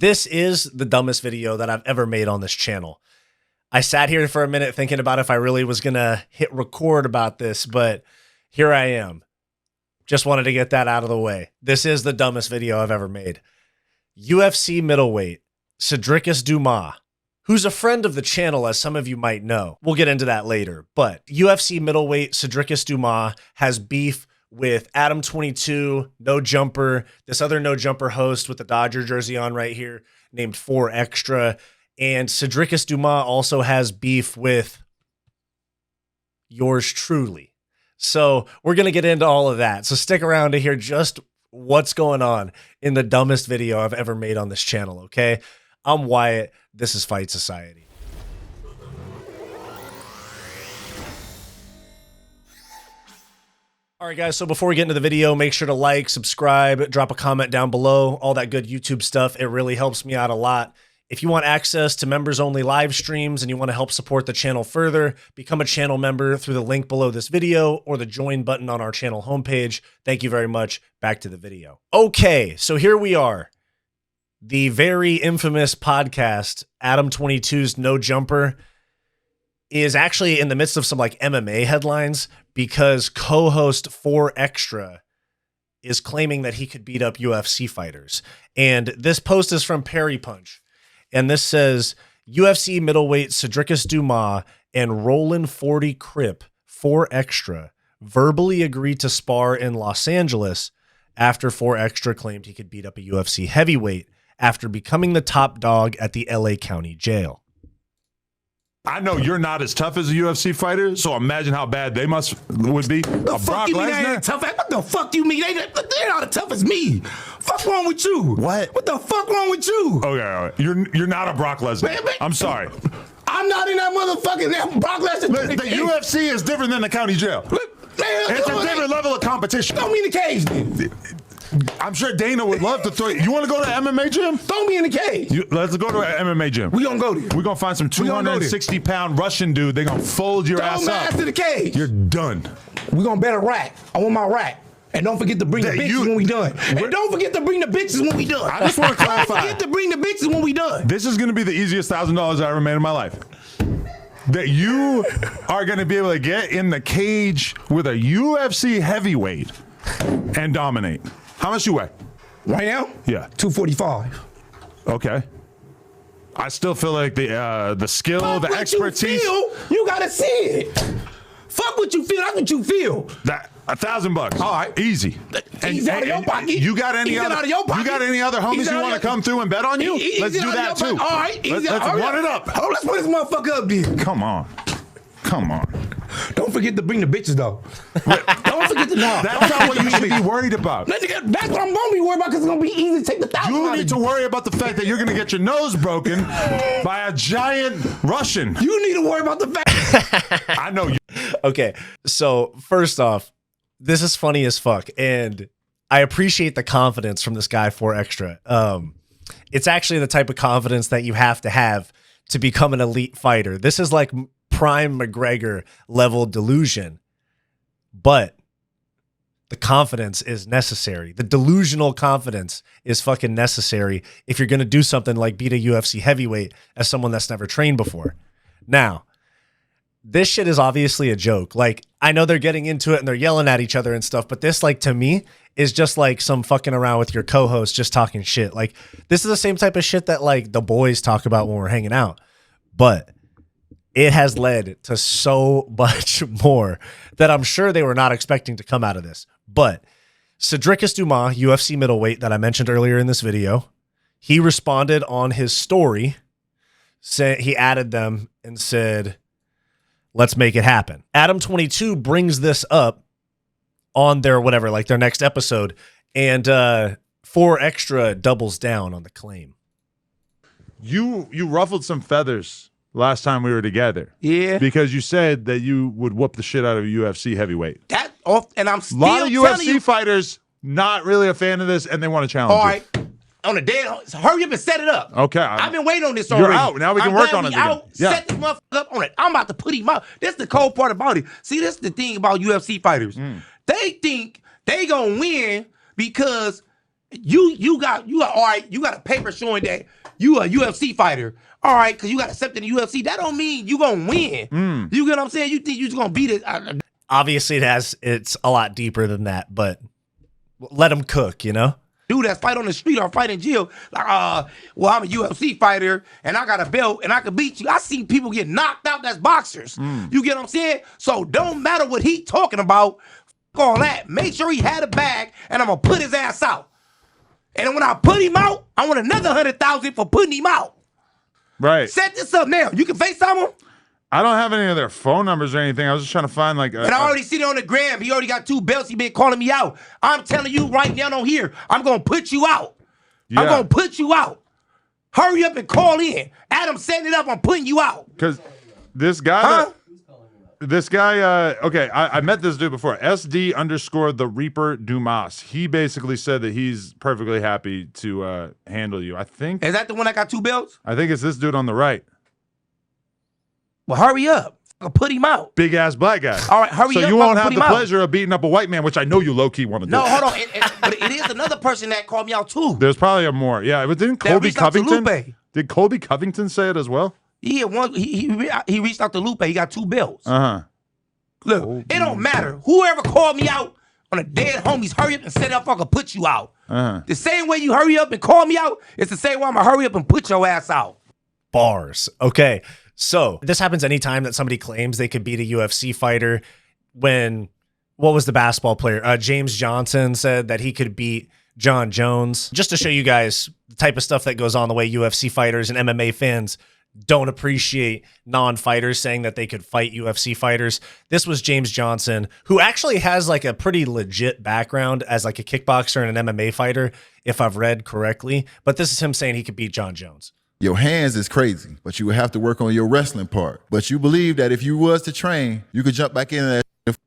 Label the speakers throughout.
Speaker 1: This is the dumbest video that I've ever made on this channel. I sat here for a minute thinking about if I really was going to hit record about this, but here I am. Just wanted to get that out of the way. This is the dumbest video I've ever made. UFC Middleweight Sedriques Dumas, who's a friend of the channel, as some of you might know. We'll get into that later, but UFC Middleweight Sedriques Dumas has beef with Adam22, No Jumper, this other No Jumper host with the Dodger jersey on right here, named 4Extra. And Sedriques Dumas also has beef with yours truly. So we're going to get into all of that. So stick around to hear just what's going on in the dumbest video I've ever made on this channel, okay? I'm Wyatt. This is Fight Society. All right, guys, so before we get into the video, make sure to like, subscribe, drop a comment down below, all that good YouTube stuff. It really helps me out a lot. If you want access to members-only live streams and you want to help support the channel further, become a channel member through the link below this video or the join button on our channel homepage. Thank you very much. Back to the video. Okay, so here we are. The very infamous podcast, Adam22's No Jumper, is actually in the midst of some like MMA headlines because co-host 4Extra is claiming that he could beat up UFC fighters. And this post is from Perry Punch. And this says, UFC middleweight Sedriques Dumas and Roland 40 Crip 4Extra verbally agreed to spar in Los Angeles after 4Extra claimed he could beat up a UFC heavyweight after becoming the top dog at the LA County Jail.
Speaker 2: I know you're not as tough as a UFC fighter, so imagine how bad they would be.
Speaker 3: The fuck you mean they ain't tough? What the fuck you mean? They're not as tough as me. Fuck wrong with you?
Speaker 2: What?
Speaker 3: What the fuck wrong with you?
Speaker 2: Okay, all right. You're not a Brock Lesnar. I'm sorry.
Speaker 3: I'm not in that motherfucking Brock Lesnar.
Speaker 2: The UFC is different than the county jail. It's a different level of competition.
Speaker 3: Throw me in the cage then.
Speaker 2: I'm sure Dana would love to throw you. You want to go to an MMA gym?
Speaker 3: Throw me in the cage.
Speaker 2: Let's go to an MMA gym.
Speaker 3: We gonna go there.
Speaker 2: We're gonna find some 260-pound Russian dude. They're gonna fold your ass up.
Speaker 3: Throw my ass to the cage.
Speaker 2: You're done.
Speaker 3: We gonna bet a rack. I want my rack. And don't forget to bring the bitches when we done. And don't forget to bring the bitches when we done.
Speaker 2: I just want to clarify.
Speaker 3: Don't forget to bring the bitches when we done.
Speaker 2: This is gonna be the easiest $1,000 I ever made in my life. That you are gonna be able to get in the cage with a UFC heavyweight and dominate. How much you weigh?
Speaker 3: Right now?
Speaker 2: Yeah.
Speaker 3: 245.
Speaker 2: Okay. I still feel like the skill, the expertise.
Speaker 3: You gotta see it. Fuck what you feel. That's what you feel.
Speaker 2: That $1,000. All right, easy.
Speaker 3: Easy out of your pocket.
Speaker 2: You got any other? You got any other homies you want to come through and bet on you? Let's do that too.
Speaker 3: All right,
Speaker 2: let's run it up.
Speaker 3: Oh, let's put this motherfucker up then.
Speaker 2: Come on.
Speaker 3: Don't forget to bring the bitches though. Don't forget to know.
Speaker 2: That's not what you should be worried about.
Speaker 3: That's what I'm gonna be worried about because it's gonna be easy to take the $1,000.
Speaker 2: You need to worry about the fact that you're gonna get your nose broken by a giant Russian.
Speaker 3: You need to worry about the fact.
Speaker 2: I know you.
Speaker 1: Okay, so first off, this is funny as fuck, and I appreciate the confidence from this guy 4Extra. It's actually the type of confidence that you have to become an elite fighter. This is like prime McGregor level delusion, but the confidence is necessary. The delusional confidence is fucking necessary if you're going to do something like beat a UFC heavyweight as someone that's never trained before. Now, this shit is obviously a joke. Like, I know they're getting into it and they're yelling at each other and stuff, but this, like, to me is just like some fucking around with your co-host just talking shit. Like, this is the same type of shit that like the boys talk about when we're hanging out, but it has led to so much more that I'm sure they were not expecting to come out of this. But Sedriques Dumas, UFC middleweight that I mentioned earlier in this video, he responded on his story. He added them and said, let's make it happen. Adam22 brings this up on their whatever, like their next episode, and 4Extra doubles down on the claim.
Speaker 2: You ruffled some feathers last time we were together.
Speaker 3: Yeah.
Speaker 2: Because you said that you would whoop the shit out of a UFC heavyweight.
Speaker 3: And I'm still
Speaker 2: a lot of UFC
Speaker 3: you,
Speaker 2: fighters not really a fan of this, and they want to challenge
Speaker 3: all right. On the day, so hurry up and set it up.
Speaker 2: Okay.
Speaker 3: I've been waiting on this already.
Speaker 2: You're out. Now we can work on it again.
Speaker 3: Yeah. Set this motherfucker up on it. I'm about to put him out. That's the cold part about it. See, that's the thing about UFC fighters. They think they gonna win because you got all right, you got a paper showing that you a UFC fighter. All right, because you got accepted in the UFC. That don't mean you gonna win. You get what I'm saying? You think you just gonna beat it?
Speaker 1: Obviously, it's a lot deeper than that, but let them cook, you know?
Speaker 3: Dude that's fight on the street or fight in jail, like, well, I'm a UFC fighter and I got a belt and I can beat you. I seen people get knocked out that's boxers. You get what I'm saying? So don't matter what he talking about, fuck all that. Make sure he had a bag and I'm gonna put his ass out. And when I put him out, I want another 100,000 for putting him out.
Speaker 2: Right.
Speaker 3: Set this up now. You can FaceTime him.
Speaker 2: I don't have any of their phone numbers or anything. I was just trying to find like.
Speaker 3: And I already seen it on the gram. He already got 2 belts. He been calling me out. I'm telling you right now on here, I'm gonna put you out.
Speaker 2: Yeah.
Speaker 3: I'm gonna put you out. Hurry up and call in. Adam, setting it up. I'm putting you out.
Speaker 2: Because this guy. Okay, I met this dude before. SD_the Reaper Dumas. He basically said that he's perfectly happy to handle you. I think.
Speaker 3: Is that the one that got 2 belts?
Speaker 2: I think it's this dude on the right.
Speaker 3: Well, hurry up. I'll put him out.
Speaker 2: Big ass black guy.
Speaker 3: All right, hurry up.
Speaker 2: So you won't have the pleasure of beating up a white man, which I know you low key want to do.
Speaker 3: No, hold on. But it is another person that called me out too.
Speaker 2: There's probably a more. Yeah, but didn't Colby Covington? Did Colby Covington say it as well?
Speaker 3: Yeah, he reached out to Lupe. He got 2 belts. Look, it don't matter. Whoever called me out on a dead homies, hurry up and set up. I can put you out. The same way you hurry up and call me out, it's the same way I'm gonna hurry up and put your ass out.
Speaker 1: Bars. Okay. So this happens anytime that somebody claims they could beat a UFC fighter. What was the basketball player? James Johnson said that he could beat John Jones. Just to show you guys the type of stuff that goes on, the way UFC fighters and MMA fans don't appreciate non-fighters saying that they could fight UFC fighters. This was James Johnson, who actually has like a pretty legit background as like a kickboxer and an MMA fighter, if I've read correctly. But this is him saying he could beat John Jones.
Speaker 4: Your hands is crazy, but you would have to work on your wrestling part. But you believe that if you was to train, you could jump back in there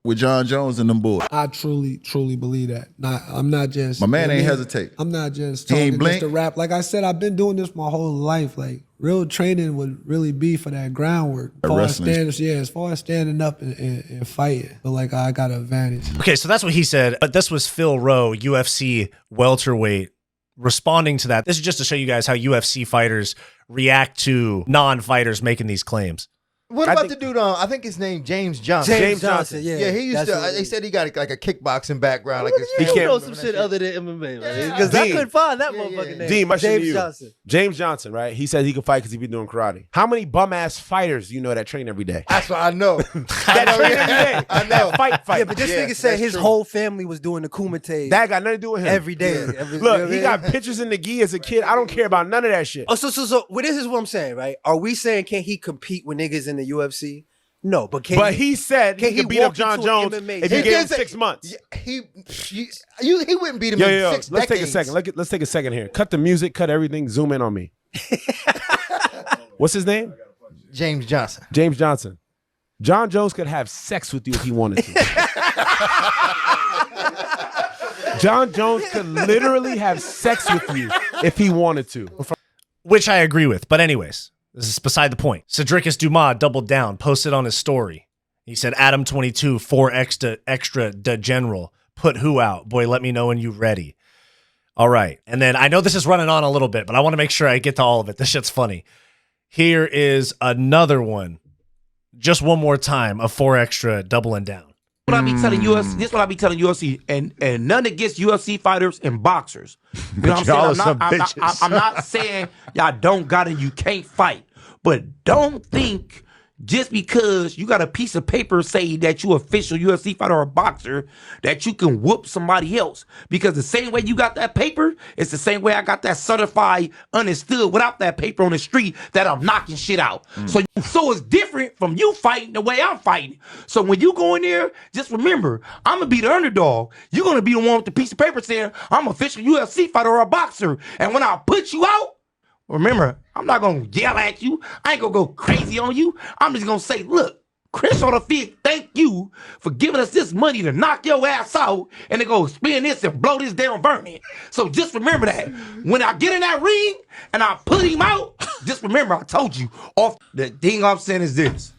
Speaker 4: with John Jones and them boys.
Speaker 5: I truly believe that. I'm not just...
Speaker 4: My man ain't hesitate.
Speaker 5: I'm not just talking just to rap. Like I said, I've been doing this my whole life. Like, real training would really be for that groundwork. As far as standing up and fighting. But like, I got an advantage.
Speaker 1: Okay, so that's what he said. But this was Phil Rowe, UFC welterweight, responding to that. This is just to show you guys how UFC fighters react to non-fighters making these claims.
Speaker 6: What about the dude on, I think his name James Johnson.
Speaker 7: James Johnson, yeah.
Speaker 6: Yeah, he used to, they said he got like a kickboxing background. Like
Speaker 7: he can't know some shit other than MMA, man. Because I couldn't find that motherfucking name.
Speaker 8: Dean, my shit to you.
Speaker 7: Johnson.
Speaker 8: James Johnson, right? He says he can fight because he be doing karate. How many bum-ass fighters you know that train every day?
Speaker 6: That's what I know.
Speaker 8: That train every day.
Speaker 6: I know.
Speaker 8: Fight.
Speaker 7: Yeah, but this nigga said his whole family was doing the kumite.
Speaker 8: That got nothing to do with him.
Speaker 7: Every day.
Speaker 8: Look, he got pictures in the gi as a kid. I don't care about none of that shit.
Speaker 7: Oh, so well, this is what I'm saying, right? Are we saying can he compete with niggas in the UFC? No, but
Speaker 8: he said he could beat up John Jones if you gave him 6 months.
Speaker 6: He wouldn't beat him in 6
Speaker 8: let's
Speaker 6: decades.
Speaker 8: take a second. Let's take a second here. Cut the music, cut everything, zoom in on me. What's his name?
Speaker 6: James Johnson.
Speaker 8: James Johnson. John Jones could have sex with you if he wanted to. John Jones could literally have sex with you if he wanted to.
Speaker 1: Which I agree with. But anyways, this is beside the point. Sedriques Dumas doubled down, posted on his story. He said, Adam22, 4 extra de general. Put who out? Boy, let me know when you ready. All right. And then I know this is running on a little bit, but I want to make sure I get to all of it. This shit's funny. Here is another one. Just one more time of 4 extra doubling down.
Speaker 3: What I be telling UFC, this is what I be telling UFC, and none against UFC fighters and boxers. You know what I'm saying? I'm not saying y'all don't got it, you can't fight. But don't think just because you got a piece of paper saying that you official UFC fighter or a boxer that you can whoop somebody else. Because the same way you got that paper, it's the same way I got that certified understood without that paper on the street that I'm knocking shit out. So it's different from you fighting the way I'm fighting. So when you go in there, just remember, I'm going to be the underdog. You're going to be the one with the piece of paper saying, I'm an official UFC fighter or a boxer. And when I put you out, remember, I'm not going to yell at you. I ain't going to go crazy on you. I'm just going to say, look, Chris on the field, thank you for giving us this money to knock your ass out and to go spin this and blow this down, burn it. So just remember that. When I get in that ring and I put him out, just remember I told you off. The thing I'm saying is this.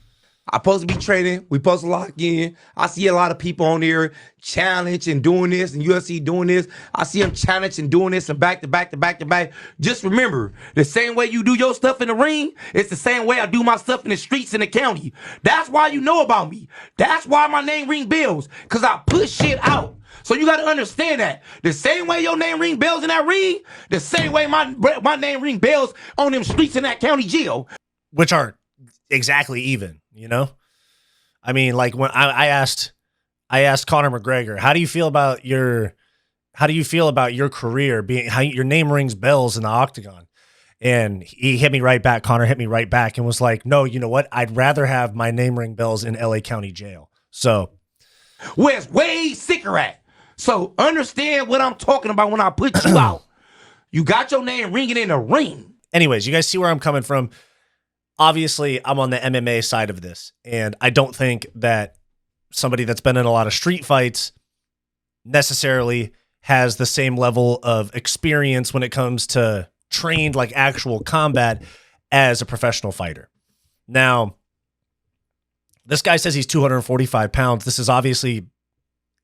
Speaker 3: I'm supposed to be training. We supposed to lock in. I see a lot of people on there challenge and doing this and UFC doing this. I see them challenge and doing this and back to back to back to back. Just remember, the same way you do your stuff in the ring, it's the same way I do my stuff in the streets in the county. That's why you know about me. That's why my name ring bells, because I push shit out. So you got to understand that. The same way your name ring bells in that ring, the same way my name ring bells on them streets in that county jail.
Speaker 1: Which aren't exactly even, you know? I mean, like when I asked Conor McGregor, how do you feel about your career being, how your name rings bells in the octagon? And he hit me right back. Conor hit me right back and was like, no, you know what? I'd rather have my name ring bells in LA County Jail. So
Speaker 3: where it's way sicker at. So understand what I'm talking about when I put you out. You got your name ringing in the ring.
Speaker 1: Anyways, you guys see where I'm coming from. Obviously, I'm on the MMA side of this, and I don't think that somebody that's been in a lot of street fights necessarily has the same level of experience when it comes to trained, like actual combat as a professional fighter. Now, this guy says he's 245 pounds. This is obviously,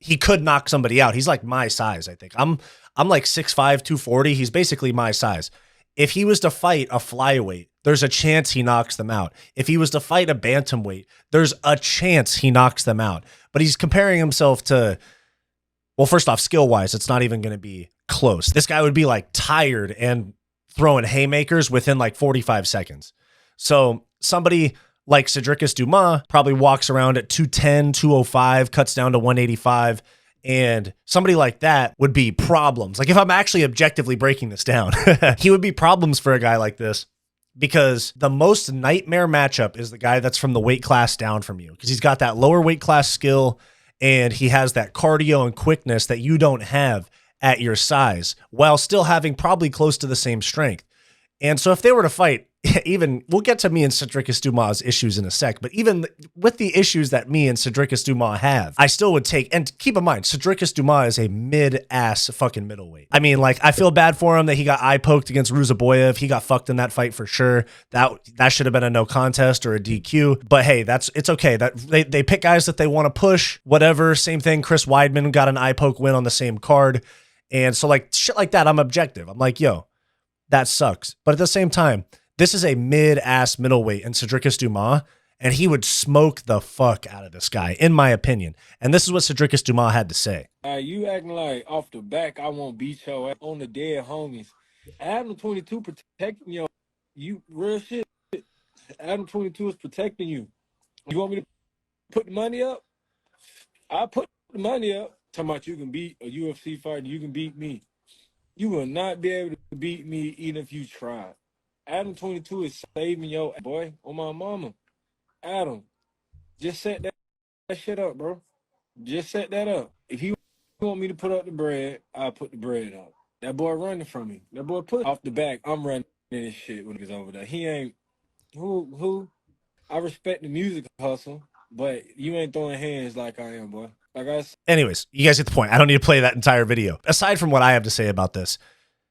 Speaker 1: he could knock somebody out. He's like my size, I think. I'm like 6'5", 240. He's basically my size. If he was to fight a flyweight, there's a chance he knocks them out. If he was to fight a bantamweight, there's a chance he knocks them out. But he's comparing himself to, well, first off, skill-wise, it's not even going to be close. This guy would be like tired and throwing haymakers within like 45 seconds. So somebody like Sedriques Dumas probably walks around at 210, 205, cuts down to 185. And somebody like that would be problems. Like if I'm actually objectively breaking this down, he would be problems for a guy like this, because the most nightmare matchup is the guy that's from the weight class down from you, because he's got that lower weight class skill and he has that cardio and quickness that you don't have at your size, while still having probably close to the same strength. And so if they were to fight, even, we'll get to me and Sedriques Dumas' issues in a sec, but even with the issues that me and Sedriques Dumas have, I still would take, and keep in mind, Sedriques Dumas is a mid-ass fucking middleweight. I mean, like, I feel bad for him that he got eye poked against Ruzaboyev. He got fucked in that fight for sure. That should have been a no contest or a DQ, but hey, it's okay. That they pick guys that they want to push, whatever. Same thing, Chris Weidman got an eye poke win on the same card. And so like shit like that, I'm objective. I'm like, yo, that sucks. But at the same time, this is a mid-ass middleweight in Sedriques Dumas, and he would smoke the fuck out of this guy, in my opinion. And this is what Sedriques Dumas had to say.
Speaker 9: You acting like off the back, I won't beat your ass on the dead homies. Adam22 protecting you real shit. Adam22 is protecting you. You want me to put the money up? I put the money up. Talking about you can beat a UFC fighter, you can beat me. You will not be able to beat me even if you try. Adam22 is saving your boy on my mama. Adam, just set that shit up, bro. Just set that up. If you want me to put up the bread, I'll put the bread up. That boy running from me. That boy put off the back. I'm running this shit when he's over there. He ain't who? I respect the music hustle, but you ain't throwing hands like I am, boy. Like I said.
Speaker 1: Anyways, you guys get the point. I don't need to play that entire video. Aside from what I have to say about this,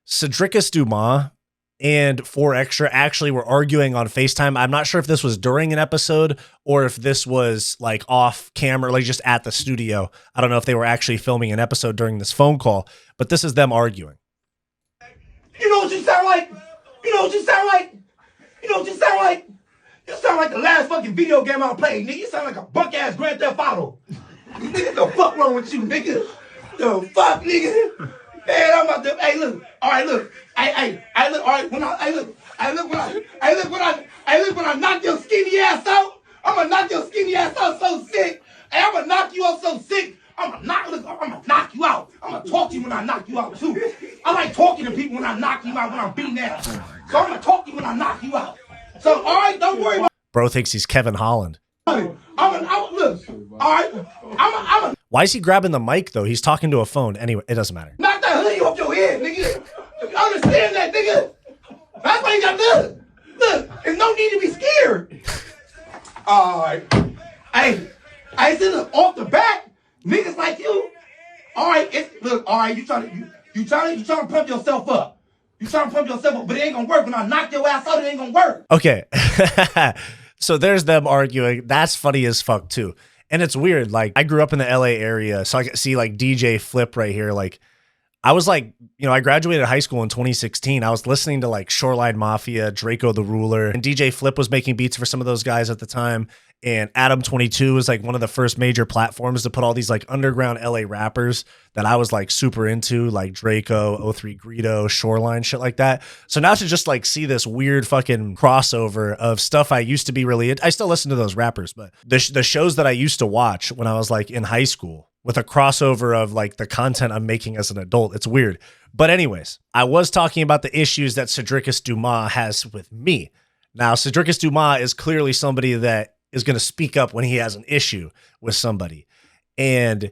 Speaker 1: Sedriques Dumas and 4Extra actually were arguing on FaceTime. I'm not sure if this was during an episode or if this was like off camera, like just at the studio. I don't know if they were actually filming an episode during this phone call, but this is them arguing.
Speaker 3: You know what you sound like? You know what you sound like? You know what you sound like? You sound like the last fucking video game I played, nigga. You sound like a buck-ass Grand Theft Auto. Nigga, the fuck wrong with you, nigga? The fuck, nigga? Man, I'm about to. Hey, look. All right, look. Hey, look. All right, when I knock your skinny ass out, I'm gonna knock your skinny ass out so sick. Hey, I'm gonna knock you out so sick. I'm gonna knock you out. I'm gonna talk to you when I knock you out too. I like talking to people when I knock you out when I'm beating ass. So I'm gonna talk to you when I knock you out. So all right, don't worry about.
Speaker 1: Bro thinks he's Kevin Holland.
Speaker 3: Look. All right,
Speaker 1: Why is he grabbing the mic though? He's talking to a phone. Anyway, it doesn't matter.
Speaker 3: Knock that hoodie off your head, nigga. You understand that, nigga? That's why you got look. There's no need to be scared. All right. Hey, I said look, off the back, niggas like you. All right, all right, you trying to pump yourself up. You trying to pump yourself up, but it ain't gonna work. When I knock your ass out, it ain't gonna work.
Speaker 1: Okay. So there's them arguing. That's funny as fuck too. And it's weird. Like, I grew up in the LA area, so I can see like DJ Flip right here. Like, I was like, I graduated high school in 2016. I was listening to like Shoreline Mafia, Draco the Ruler, and DJ Flip was making beats for some of those guys at the time. And Adam22 was like one of the first major platforms to put all these like underground LA rappers that I was like super into, like Draco, 03 Greedo, Shoreline, shit like that. So now to just like see this weird fucking crossover of stuff I used to be really I still listen to those rappers, but the shows that I used to watch when I was like in high school with a crossover of like the content I'm making as an adult, it's weird. But anyways, I was talking about the issues that Sedriques Dumas has with me. Now, Sedriques Dumas is clearly somebody that is going to speak up when he has an issue with somebody. And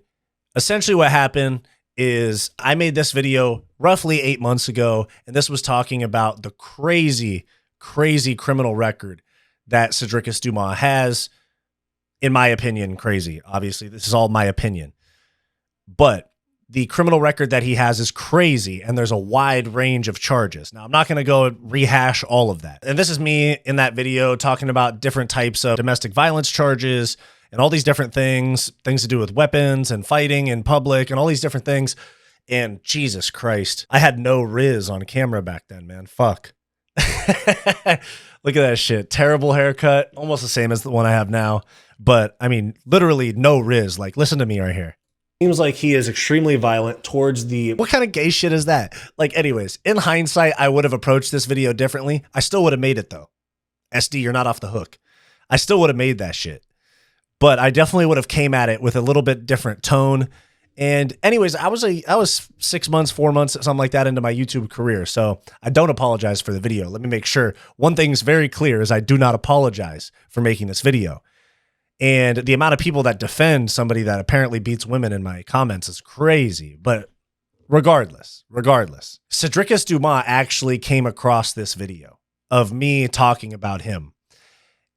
Speaker 1: essentially what happened is I made this video roughly 8 months ago, and this was talking about the crazy, crazy criminal record that Sedriques Dumas has. In my opinion, crazy. Obviously, this is all my opinion. But the criminal record that he has is crazy, and there's a wide range of charges. Now, I'm not going to go rehash all of that. And this is me in that video talking about different types of domestic violence charges and all these different things to do with weapons and fighting in public and all these different things. And Jesus Christ, I had no Riz on camera back then, man. Fuck. Look at that shit. Terrible haircut. Almost the same as the one I have now. But, I mean, literally no Riz. Like, listen to me right here. Seems like he is extremely violent towards the... What kind of gay shit is that? Like, anyways, in hindsight, I would have approached this video differently. I still would have made it, though. SD, you're not off the hook. I still would have made that shit. But I definitely would have came at it with a little bit different tone. And anyways, I was 6 months, 4 months, something like that into my YouTube career. So I don't apologize for the video. Let me make sure. One thing's very clear is I do not apologize for making this video. And the amount of people that defend somebody that apparently beats women in my comments is crazy. But regardless, Sedriques Dumas actually came across this video of me talking about him.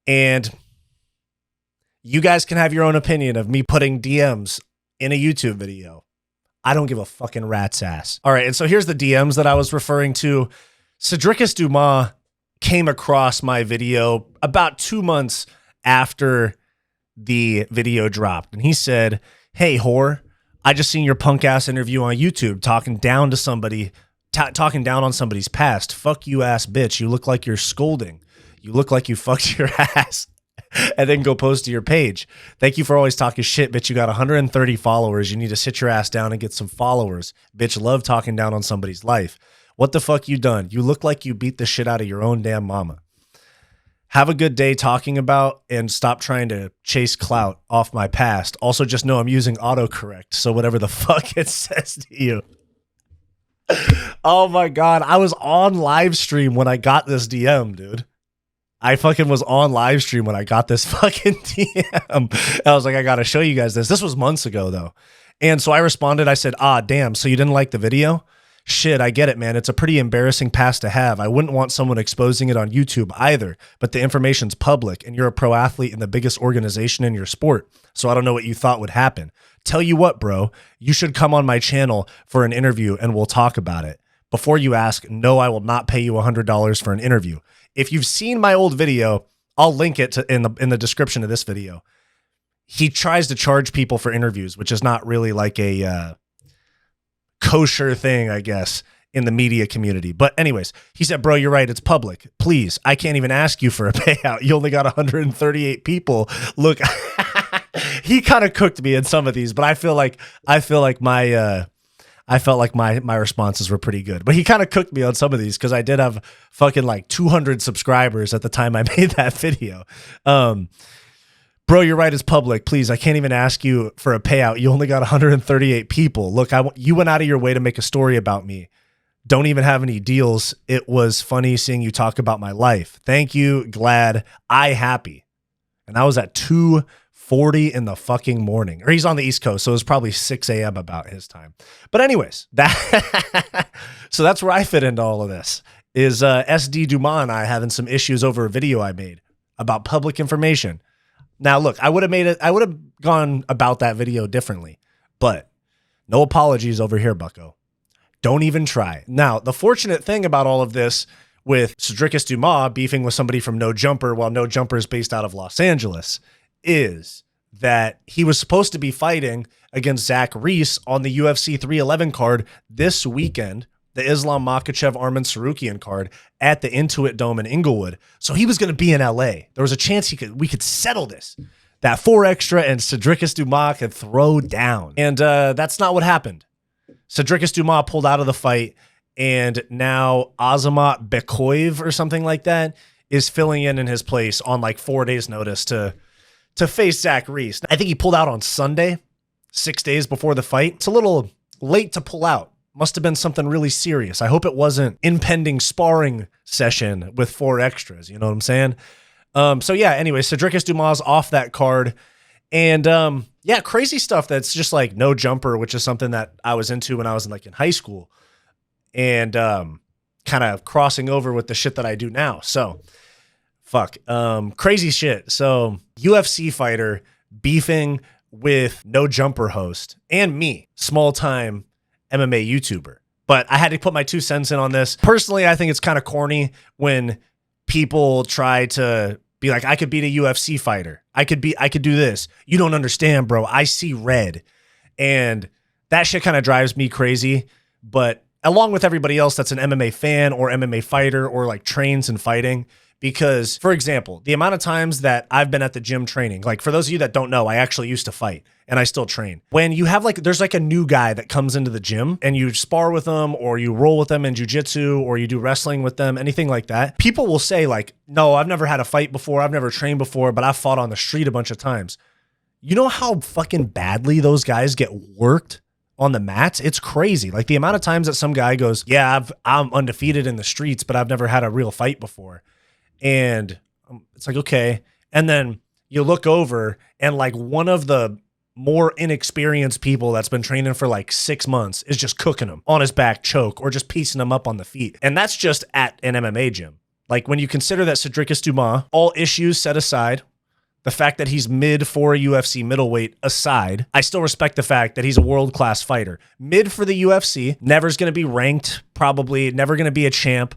Speaker 1: And you guys can have your own opinion of me putting DMs in a YouTube video. I don't give a fucking rat's ass. All right, and so here's the DMs that I was referring to. Sedriques Dumas came across my video about 2 months after the video dropped, and he said, "Hey, whore, I just seen your punk ass interview on YouTube talking down to somebody, talking down on somebody's past. Fuck you, ass bitch. You look like you're scolding. You look like you fucked your ass." And then go post to your page. "Thank you for always talking shit, bitch. You got 130 followers. You need to sit your ass down and get some followers. Bitch, love talking down on somebody's life. What the fuck you done? You look like you beat the shit out of your own damn mama. Have a good day talking about, and stop trying to chase clout off my past. Also, just know I'm using autocorrect, so whatever the fuck it says to you." Oh my God. I was on live stream when I got this DM, dude. I fucking was on live stream when I got this fucking DM. I was like, I got to show you guys this. This was months ago, though. And so I responded. I said, "Ah, damn. So you didn't like the video? Shit, I get it, man. It's a pretty embarrassing past to have. I wouldn't want someone exposing it on YouTube either, but the information's public, and you're a pro athlete in the biggest organization in your sport. So I don't know what you thought would happen. Tell you what, bro, you should come on my channel for an interview and we'll talk about it. Before you ask, no, I will not pay you $100 for an interview." If you've seen my old video, I'll link it in the description of this video. He tries to charge people for interviews, which is not really like a kosher thing, I guess, in the media community. But anyways, he said, "Bro, you're right. It's public. Please, I can't even ask you for a payout. You only got 138 people. Look," he kind of cooked me in some of these, but I feel like my responses were pretty good. But he kind of cooked me on some of these because I did have fucking like 200 subscribers at the time I made that video. "Bro, you're right. It's public. Please, I can't even ask you for a payout. You only got 138 people. Look, you went out of your way to make a story about me. Don't even have any deals. It was funny seeing you talk about my life. Thank you. Glad. I happy." And I was at 2:40 in the fucking morning. Or he's on the East Coast, so it was probably 6 a.m. about his time. But anyways, so that's where I fit into all of this. Is SD Dumas and I having some issues over a video I made about public information. Now, look, I would have gone about that video differently, but no apologies over here, bucko. Don't even try. Now, the fortunate thing about all of this with Sedriques Dumas beefing with somebody from No Jumper while No Jumper is based out of Los Angeles is that he was supposed to be fighting against Zach Reese on the UFC 311 card this weekend, the Islam Makhachev Arman Sarukian card at the Intuit Dome in Inglewood. So he was going to be in LA. There was a chance we could settle this. That 4 extra and Sedriques Dumas could throw down. And that's not what happened. Sedriques Dumas pulled out of the fight, and now Azamat Bekoyev or something like that is filling in his place on like 4 days notice to face Zach Reese. I think he pulled out on Sunday, 6 days before the fight. It's a little late to pull out. Must have been something really serious. I hope it wasn't impending sparring session with 4 extras. You know what I'm saying? So yeah, anyway, Sedriques Dumas off that card. And yeah, crazy stuff that's just like No Jumper, which is something that I was into when I was in high school. And kind of crossing over with the shit that I do now. So fuck. Crazy shit. So UFC fighter beefing with No Jumper host and me, small time MMA YouTuber. But I had to put my 2 cents in on this. Personally, I think it's kind of corny when people try to be like, I could beat a UFC fighter. I could do this. You don't understand, bro. I see red. And that shit kind of drives me crazy. But along with everybody else that's an MMA fan or MMA fighter or like trains in fighting, because for example, the amount of times that I've been at the gym training, like for those of you that don't know, I actually used to fight and I still train. When you have there's a new guy that comes into the gym and you spar with them or you roll with them in jiu-jitsu or you do wrestling with them, anything like that, people will say no, I've never had a fight before. I've never trained before, but I've fought on the street a bunch of times. You know how fucking badly those guys get worked on the mats? It's crazy. Like the amount of times that some guy goes, yeah, I'm undefeated in the streets, but I've never had a real fight before. And it's like, okay. And then you look over and one of the more inexperienced people that's been training for 6 months is just cooking him on his back choke or just piecing him up on the feet. And that's just at an MMA gym. When you consider that Sedriques Dumas, all issues set aside, the fact that he's mid for a UFC middleweight aside, I still respect the fact that he's a world-class fighter. Mid for the UFC, never's going to be ranked, probably never going to be a champ,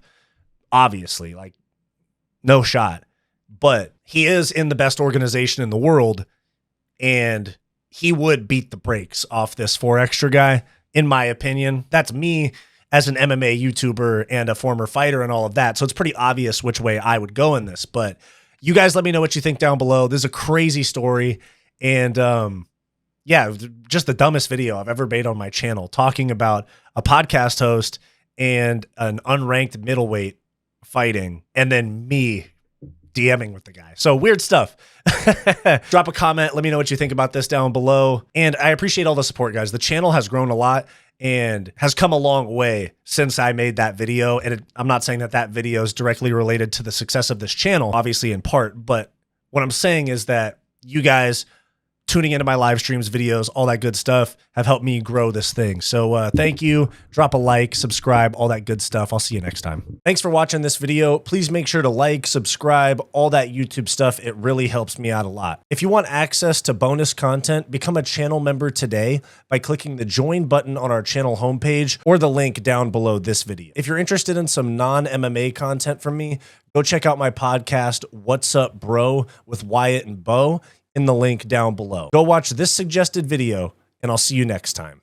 Speaker 1: obviously, no shot. But he is in the best organization in the world, and he would beat the brakes off this 4 extra guy, in my opinion. That's me as an MMA YouTuber and a former fighter and all of that. So it's pretty obvious which way I would go in this. But you guys let me know what you think down below. This is a crazy story. And yeah, just the dumbest video I've ever made on my channel, talking about a podcast host and an unranked middleweight fighting, and then me DMing with the guy. So weird stuff. Drop a comment. Let me know what you think about this down below. And I appreciate all the support, guys. The channel has grown a lot and has come a long way since I made that video. And I'm not saying that video is directly related to the success of this channel, obviously in part, but what I'm saying is that you guys tuning into my live streams, videos, all that good stuff have helped me grow this thing. So thank you. Drop a like, subscribe, all that good stuff. I'll see you next time. Thanks for watching this video. Please make sure to like, subscribe, all that YouTube stuff. It really helps me out a lot. If you want access to bonus content, become a channel member today by clicking the join button on our channel homepage or the link down below this video. If you're interested in some non-MMA content from me, go check out my podcast, What's Up Bro, with Wyatt and Bo, in the link down below. Go watch this suggested video, and I'll see you next time.